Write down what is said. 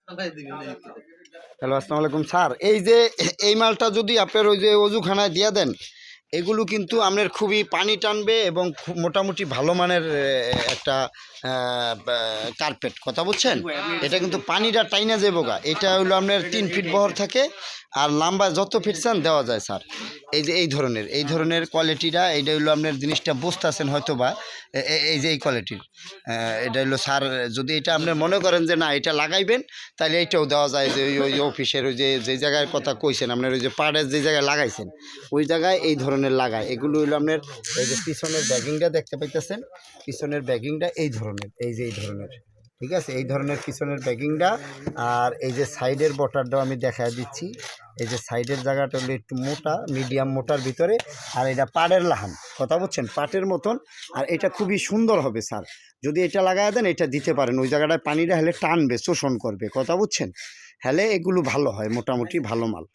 Hello, আসসালামু আলাইকুম sir. এই যে এই মালটা যদি আপনার ওই যে অজুখানায় দিয়ে দেন, এগুলো কিন্তু আপনার খুবই পানি টানবে এবং খুব মোটামুটি ভালো মানের একটা কার্পেট, কথা বুঝছেন? এটা কিন্তু পানিটা টাইনা যাবো গা। এটা হলো আপনার 3 ফিট বহর থাকে, আর লম্বা যত ফিট চান দেওয়া যায় স্যার। এই যে এই ধরনের কোয়ালিটিটা, এইটা হলো আপনার জিনিসটা বুঝতেছেন হয়তো বা, এই যে এই কোয়ালিটির এটা হলো স্যার। যদি এটা আপনি মনে করেন যে না এটা লাগাইবেন, তাহলে এইটাও দেওয়া যায়। যে ওই অফিসের ওই যে জায়গায় কথা কইছেন আপনার, ওই যে পাড়ের যে জায়গায় লাগাইছেন ওই জায়গায় এই ধরনের লাগায়। এগুলো হইলো আপনার এই যে পিছনের ব্যাগিংটা দেখতে পাইতেছেন, পিছনের ব্যাগিংটা এই ধরনের, এই যে এই ধরনের, ঠিক আছে, এই ধরনের পিছনের ব্যাগিংটা। আর এই যে সাইডের বটারটাও আমি দেখা দিচ্ছি। এই যে সাইডের জায়গাটা হলো একটু মোটা, মিডিয়াম মোটার ভিতরে। আর এটা পাড়ের লাহান, কথা বুঝছেন, পাটের মতন। আর এটা খুবই সুন্দর হবে স্যার, যদি এটা লাগাই দেন, এটা দিতে পারেন ওই জায়গাটায়, পানিটা হেলে টানবে, শোষণ করবে, কথা বুঝছেন। হেলে এগুলো ভালো হয়, মোটামুটি ভালো মাল।